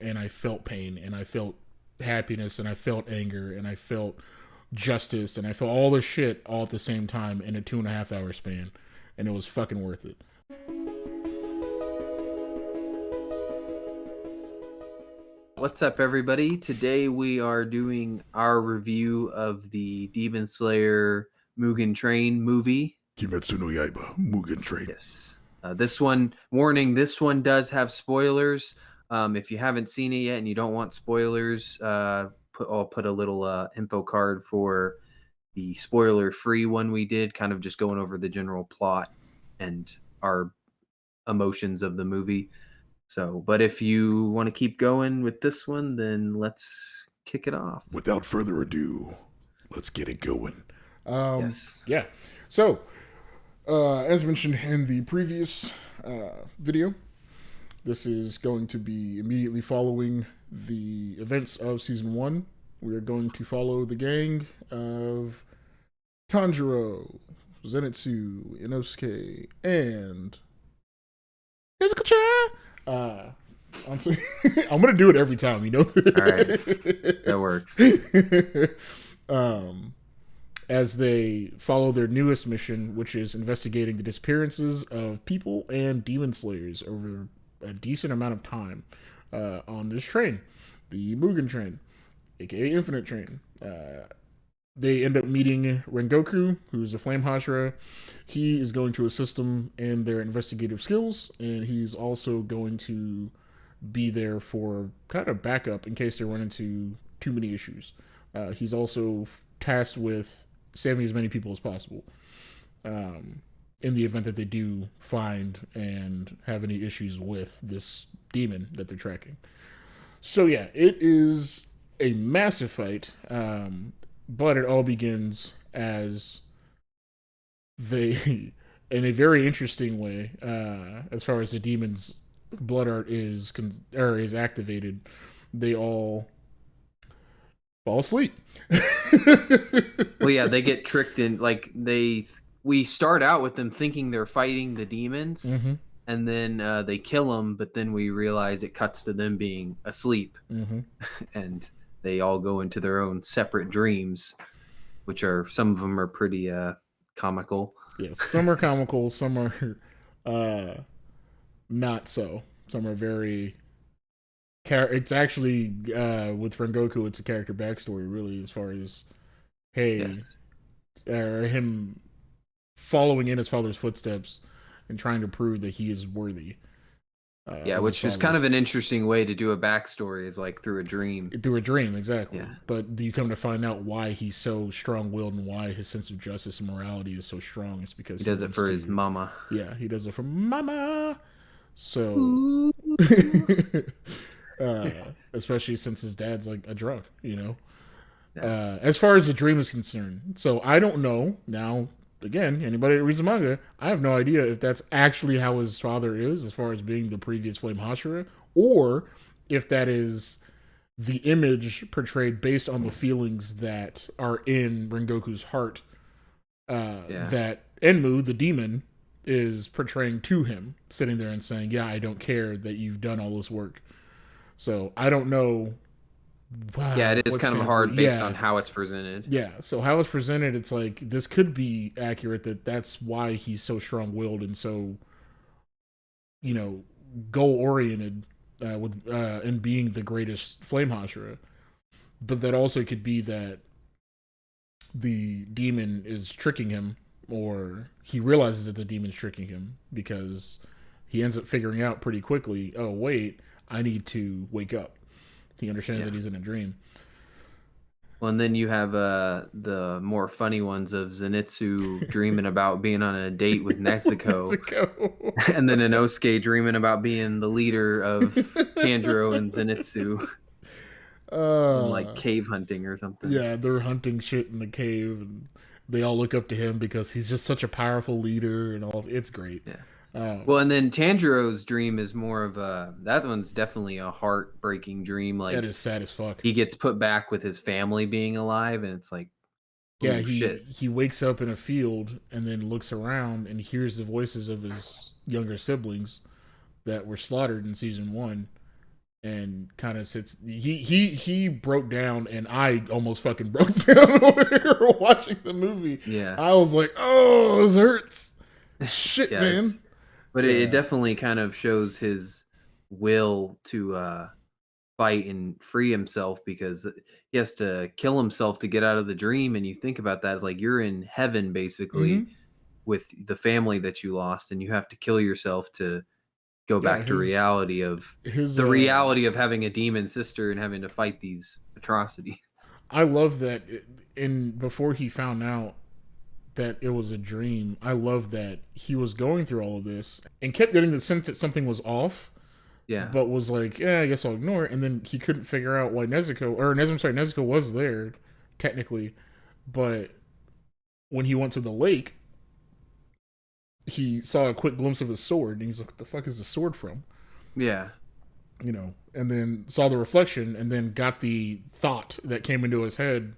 and I felt pain, and I felt happiness, and I felt anger, and I felt justice, and I felt all this shit all at the same time in a 2.5 hour span, and it was fucking worth it. What's up, everybody? Today we are doing our review of the Demon Slayer Mugen Train movie. Kimetsu no Yaiba, Mugen Train. Yes. This one, warning, this one does have spoilers. If you haven't seen it yet and you don't want spoilers, I'll put a little info card for the spoiler-free one we did, kind of just going over the general plot and our emotions of the movie. So, but if you want to keep going with this one, then let's kick it off. Without further ado, let's get it going. Yes. Yeah. So, as mentioned in the previous video, this is going to be immediately following the events of season 1. We are going to follow the gang of Tanjiro, Zenitsu, Inosuke, and Izuku-chan. I'm gonna do it every time, you know. All right, that works. As they follow their newest mission, which is investigating the disappearances of people and demon slayers over a decent amount of time on this train, the Mugen train, aka Infinite Train. They end up meeting Rengoku, who's a flame Hashira. He is going to assist them in their investigative skills, and he's also going to be there for kind of backup in case they run into too many issues. He's also tasked with saving as many people as possible in the event that they do find and have any issues with this demon that they're tracking. So yeah, it is a massive fight. But it all begins as they, in a very interesting way, as far as the demon's blood art is activated, they all fall asleep. Well, yeah, they get tricked in. We start out with them thinking they're fighting the demons, Mm-hmm. and then they kill them. But then we realize it cuts to them being asleep, Mm-hmm. and they all go into their own separate dreams, which are some of them are pretty comical. Yes, some are comical, some are not so. Some are very. It's actually with Rengoku, it's a character backstory, really, as far as hey, Yes. him following in his father's footsteps and trying to prove that he is worthy. Yeah, which is kind of an interesting way to do a backstory, is like through a dream. Through a dream, exactly. Yeah. But you come to find out why he's so strong-willed and why his sense of justice and morality is so strong. It's because He does it for his mama. Yeah, he does it for mama. So, especially since his dad's like a drunk, you know. Yeah. As far as the dream is concerned, so I don't know now. Again, anybody that reads the manga, I have no idea if that's actually how his father is, as far as being the previous Flame Hashira, or if that is the image portrayed based on the feelings that are in Rengoku's heart. That Enmu, the demon, is portraying to him, sitting there and saying, "Yeah, I don't care that you've done all this work." So I don't know. Wow, Yeah, it is kind of hard based on yeah, how it's presented. yeah. So how it's presented, it's like this could be accurate. That's why he's so strong-willed and so, you know, goal-oriented with in being the greatest Flame Hashira. But that also could be that the demon is tricking him, or he realizes that the demon's tricking him because he ends up figuring out pretty quickly. Oh wait, I need to wake up. He understands that he's in a dream. Well, and then you have the more funny ones of Zenitsu dreaming about being on a date with Nezuko, and then Inosuke dreaming about being the leader of Tanjiro and Zenitsu, and like cave hunting or something. Yeah, they're hunting shit in the cave, and they all look up to him because he's just such a powerful leader, and all. It's great. Yeah. Well, and then Tanjiro's dream is more of that one's definitely a heartbreaking dream. That Like is sad as fuck. he gets put back with his family being alive, and it's like, Yeah, oh shit. he wakes up in a field and then looks around and hears the voices of his younger siblings that were slaughtered in season 1, and kind of sits. He broke down, and I almost fucking broke down when we were watching the movie. Yeah. I was like, "Oh, this hurts." Shit, Yeah, man. but it Yeah. definitely kind of shows his will to fight and free himself, because he has to kill himself to get out of the dream. And you think about that, like, you're in heaven basically Hmm. with the family that you lost, and you have to kill yourself to go Yeah. back to reality of His the reality of having a demon sister and having to fight these atrocities. I love that. In before he found out that it was a dream, I love that he was going through all of this and kept getting the sense that something was off, Yeah. but was like, yeah, I guess I'll ignore it. And then he couldn't figure out why Nezuko was there, technically, but when he went to the lake, he saw a quick glimpse of his sword, and he's like, "What the fuck is the sword from?" Yeah. And then saw the reflection, and then got the thought that came into his head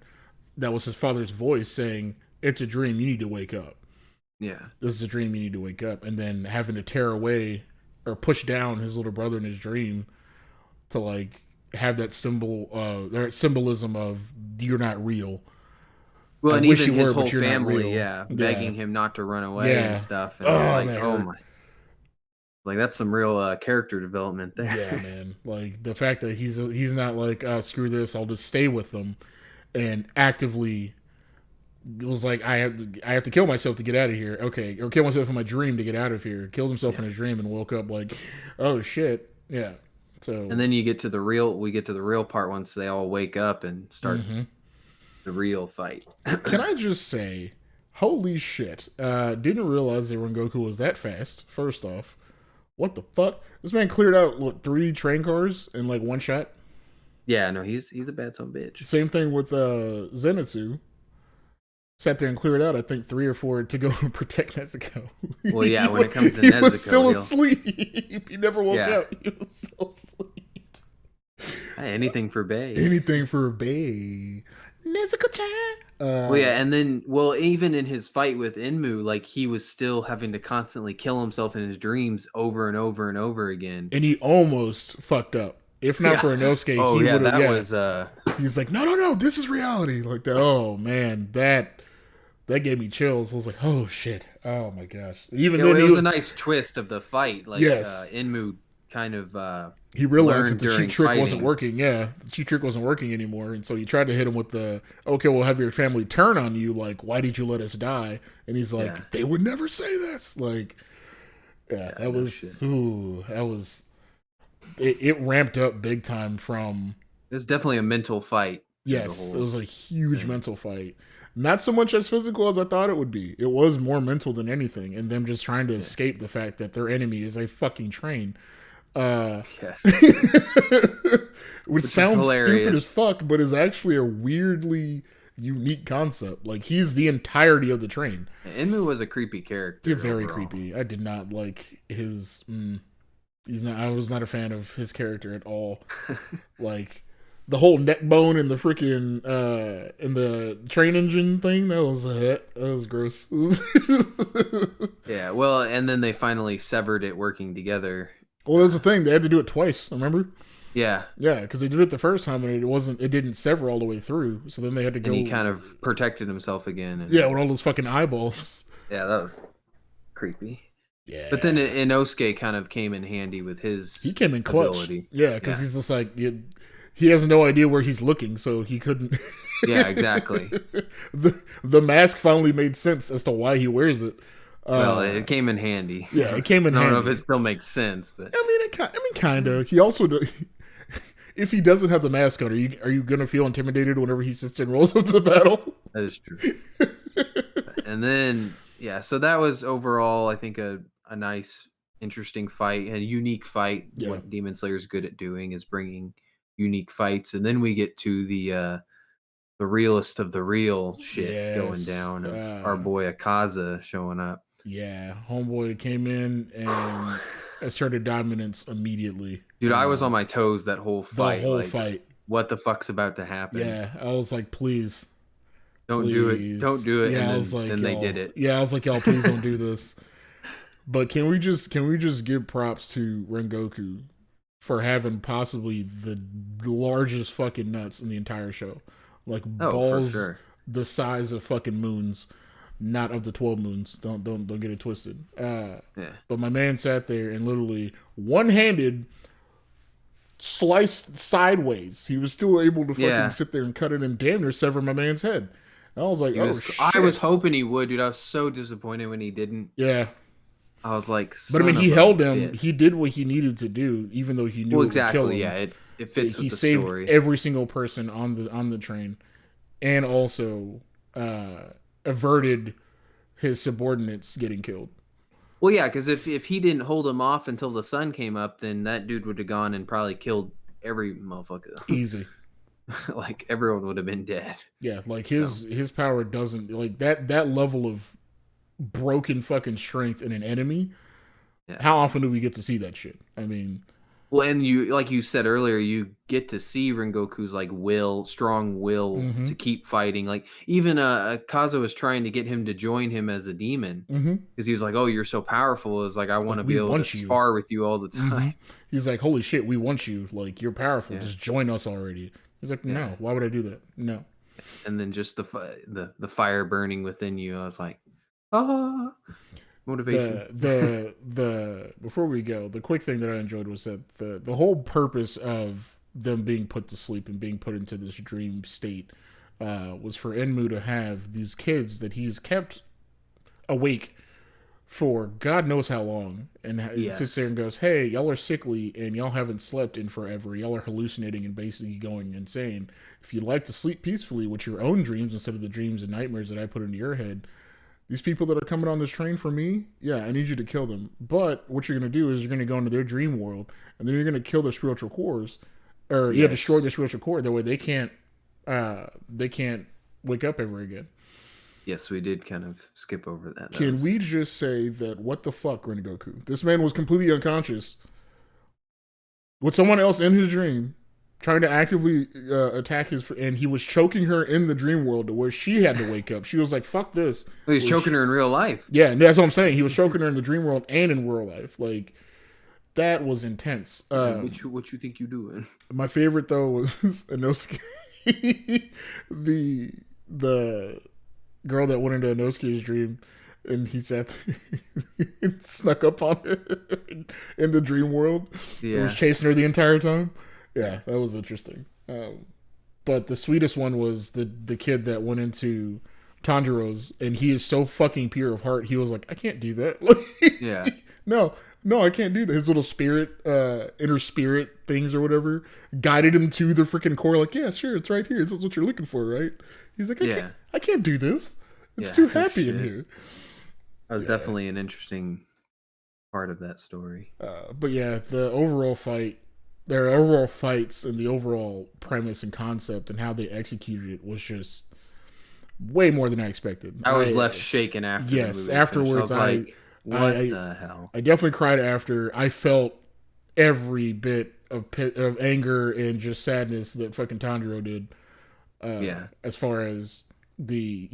that was his father's voice saying, "It's a dream. You need to wake up. Yeah. This is a dream. You need to wake up." And then having to tear away or push down his little brother in his dream to like have that symbolism of you're not real. Well, I and wish even you his were, but whole you're not family, real. yeah, Yeah, begging him not to run away and yeah. stuff. And it's Oh, like, that oh hurt. my, like, that's some real character development Yeah, there. man. Like the fact that he's not like, screw this, I'll just stay with them, and actively it was like, I have to kill myself to get out of here. Okay, or kill myself in my dream to get out of here. Killed himself Yeah. in his dream and woke up like, oh shit, yeah. So, And then we get to the real part once they all wake up and start mhm. the real fight. Can I just say, holy shit! Didn't realize that Rengoku was that fast. First off, what the fuck? This man cleared out what 3 train cars in like one shot. Yeah, no, he's a bad son of a bitch. Same thing with Zenitsu. Sat there and cleared out, I think 3 or 4 to go protect Nezuko. Well, yeah, he, when it comes to he was Nezuko, still he'll asleep. He never woke yeah, up. He was still asleep. hey, anything for Bay. Anything for a Bay. Nezuko-chan. Well, yeah, and then, well, even in his fight with Enmu, like, he was still having to constantly kill himself in his dreams over and over and over again. And he almost fucked up. If not Yeah. for Inosuke, Oh he yeah, would have. that Yeah, was he's like, no, no, no, this is reality. Like that. Oh man, that gave me chills. I was like, oh shit. Oh my gosh. Even you know, then, it was a nice twist of the fight. Like, yes, Enmu kind of he realized that learned the cheat during trick wasn't fighting. working. Yeah, the cheat trick wasn't working anymore, and so he tried to hit him with the, okay, we'll have your family turn on you. Like, why did you let us die? And he's like, Yeah, they would never say this. Like, yeah, yeah, that no was, shit. ooh, that was, it ramped up big time from, It was definitely a mental fight through the yes, it whole was a huge thing. mental fight. Not so much as physical as I thought it would be. It was more mental than anything, and them just trying to Yeah. escape the fact that their enemy is a fucking train. Uh, Yes, which which is sounds stupid as hilarious. fuck, but is actually a weirdly unique concept. Like he's the entirety of the train. Enmu was a creepy You're character very overall. creepy. I did not like his. He's not. I was not a fan of his character at all. Like the whole neck bone and the freaking in the train engine thing. That was gross. Yeah, well, and then they finally severed it working together. Well, that's the thing. They had to do it twice. Remember? Yeah, Yeah, because they did it the first time and it wasn't. It didn't sever all the way through. So then they had to and he go. kind of protected himself again. And Yeah, with all those fucking eyeballs. yeah, that was creepy. But then Yeah, Inosuke kind of came in handy with his he came in clutch. ability. Yeah, because Yeah, he's just like he has no idea where he's looking, so he couldn't. yeah, exactly. the mask finally made sense as to why he wears it. Well, it came in handy. Yeah, it came in I don't handy. know if it still makes sense, but I mean, kind of. He also, if he doesn't have the mask on, are you gonna feel intimidated whenever he sits and rolls up to battle? that is true. And then, yeah, so that was overall, I think, a nice, interesting fight, a unique fight. Yeah. What Demon Slayer is good at doing is bringing unique fights, and then we get to the realest of the real shit going Yes. down of our boy Akaza showing up. Yeah, homeboy came in and asserted dominance immediately. Dude, I was on my toes that whole The fight. whole Like, fight. what the fuck's about to happen? Yeah, I was like, please, Don't please. do it. Don't do it. Yeah, And I was like, then they y'all. did it. Yeah, I was like, y'all, please don't do this. But can we just give props to Rengoku for having possibly the largest fucking nuts in the entire show, like Oh, for balls sure. the size of fucking moons, not of the 12 moons. Don't get it twisted. Yeah. But my man sat there and literally one handed sliced sideways. He was still able to fucking Yeah. sit there and cut it and damn near sever my man's head. And I was like, oh I was shit. hoping he would, dude. I was so disappointed when he didn't. Yeah. I was like, But I mean, son he of a held him. bitch. He did what he needed to do, even though he knew Well, it would kill exactly. Yeah, him. it fits He with the saved story. every single person on the train, and also averted his subordinates getting killed. Well, yeah, because if he didn't hold him off until the sun came up, then that dude would have gone and probably killed every motherfucker. Easy. Like everyone would have been dead. Yeah, like So, his power doesn't like that level of broken fucking strength in an enemy. yeah. How often do we get to see that shit? I mean, Well, and you, like you said earlier, you get to see Rengoku's like strong will mm-hmm, to keep fighting. Like even Kazo was trying to get him to join him as a demon mm-hmm. because he was like, "Oh, you're so powerful." It's like I want Like to we be able to want you. spar with you all the Mm-hmm. time. He's like, holy shit, we want you. Like you're powerful. Yeah, Just join us already. He's like, yeah. no. Why would I do that? No. And then just the fire burning within you. I was like, ah, motivation. The before we go, the quick thing that I enjoyed was that the whole purpose of them being put to sleep and being put into this dream state was for Enmu to have these kids that he's kept awake for God knows how long, and he sits there Yes. and goes, "Hey, y'all are sickly and y'all haven't slept in forever. Y'all are hallucinating and basically going insane. If you'd like to sleep peacefully with your own dreams instead of the dreams and nightmares that I put into your head, these people that are coming on this train for me, yeah, I need you to kill them. But what you're gonna do is you're gonna go into their dream world, and then you're gonna kill their spiritual cores, or yeah, destroy Yes. their spiritual core. That way they can't wake up ever again." Yes, we did kind of skip over that. That Can was we just say that what the fuck, Rengoku? This man was completely unconscious with someone else in his dream, trying to actively attack his, and he was choking her in the dream world to where she had to wake up. She was like, "Fuck this." Well, he's choking her in real life. Yeah, and that's what I'm saying. He was choking her in the dream world and in real life. Like that was intense. What you think you doing? My favorite though was Inosuke, the girl that went into Inosuke's dream, and he sat there and snuck up on her in the dream world. It was Yeah. chasing her the entire time. Yeah, that was interesting. But the sweetest one was the kid that went into Tanjiro's, and he is so fucking pure of heart. He was like, I can't do that. Yeah. No, no, I can't do that. His little spirit, inner spirit things or whatever, guided him to the freaking core. Like, yeah, sure, it's right here. This is what you're looking for, right? He's like, Yeah. I can't do this. It's Yeah. too happy in Shit. here. That was Yeah. definitely an interesting part of that story. But yeah, the overall fight, their overall fights, and the overall premise and concept and how they executed it was just way more than I expected. I was left shaken after. Yes, the movie afterwards, finished. I was like, "What I the hell?" I definitely cried after. I felt every bit of anger and just sadness that fucking Tanjiro did. Yeah. As far as you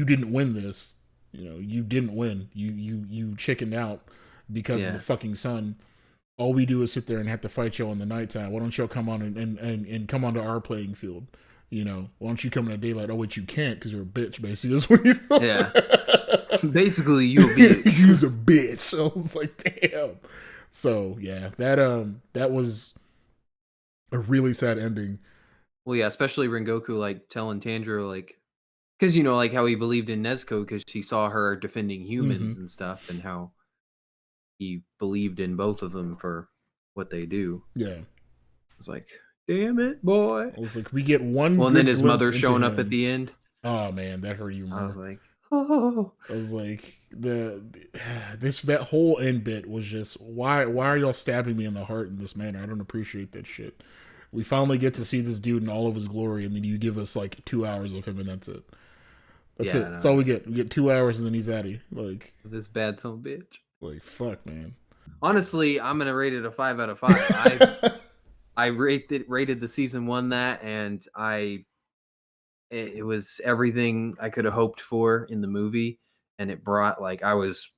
didn't win this. You didn't win. You chickened out because of Yeah. the fucking sun. All we do is sit there and have to fight you in the nighttime. Why don't you come on and come onto our playing field? Why don't you come in the daylight? Oh, wait, you can't because you're a bitch, basically. That's what he's Yeah. Basically, you a bitch. You's a bitch. I was like, damn. So yeah, that was a really sad ending. Well, yeah, especially Rengoku like telling Tanjiro like, because like how he believed in Nezuko because he saw her defending Mm-hmm. humans and stuff, and how he believed in both of them for what they do. Yeah, I was like, damn it, boy. I was like, we get one. Well, and good then his glimpse mother into showing up at him. the end. Oh man, that hurt you I was more. like, oh. I was like, that whole end bit was just why are y'all stabbing me in the heart in this manner? I don't appreciate that shit. We finally get to see this dude in all of his glory, and then you give us like 2 hours of him, and that's it. That's Yeah, it. That's all we get. We get 2 hours, and then he's out of here. This bad son of a bitch. Like fuck, man. Honestly, I'm gonna rate it a 5 out of 5. I rated the season 1 that, and it was everything I could have hoped for in the movie, and it brought like I was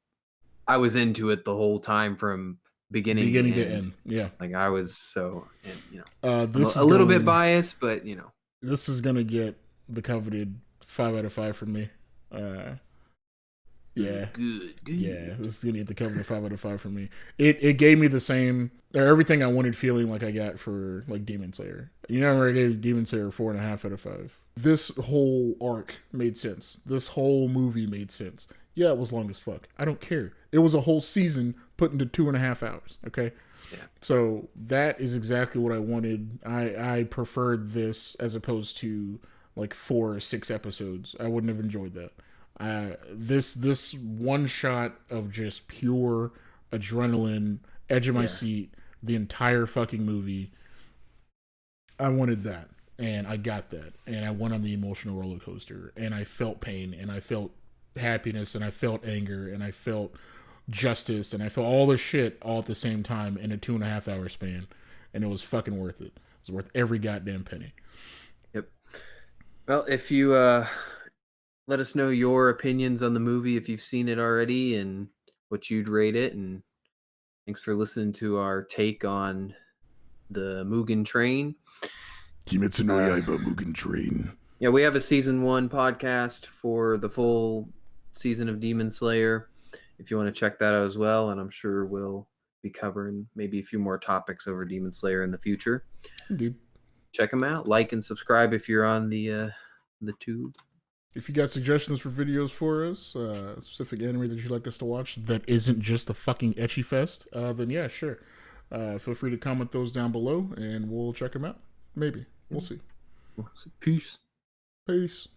into it the whole time from beginning to beginning to end. end. Yeah. Like I was so, and I'm This a is little bit going. biased, but This is gonna get the coveted 5 out of 5 from me. Uh, yeah, good. yeah. This is gonna get the coveted 5 out of 5 from me. It gave me the same or everything I wanted feeling like I got for like Demon Slayer. You know where I gave Demon Slayer 4.5 out of 5. This whole arc made sense. This whole movie made sense. Yeah, it was long as fuck. I don't care. It was a whole season put into 2.5 hours. Okay. Yeah. So that is exactly what I wanted. I preferred this as opposed to like 4 or 6 episodes. I wouldn't have enjoyed that. This one shot of just pure adrenaline, edge of my Yeah. seat, the entire fucking movie. I wanted that, and I got that, and I went on the emotional roller coaster, and I felt pain, and I felt happiness, and I felt anger, and I felt justice, and I felt all this shit all at the same time in a 2.5 hour span, and it was fucking worth it. It was worth every goddamn penny. Yep. Well, if you let us know your opinions on the movie if you've seen it already and what you'd rate it, and thanks for listening to our take on the Mugen Train. Kimetsu no Yaiba Mugen Train. Yeah, we have a season 1 podcast for the full season of Demon Slayer. If you want to check that out as well, and I'm sure we'll be covering maybe a few more topics over Demon Slayer in the future. Indeed. Check them out. Like and subscribe if you're on the tube. If you got suggestions for videos for us, a specific anime that you'd like us to watch that isn't just a fucking ecchi fest, then yeah, sure. Feel free to comment those down below, and we'll check them out. Maybe. We'll see. Peace. Peace.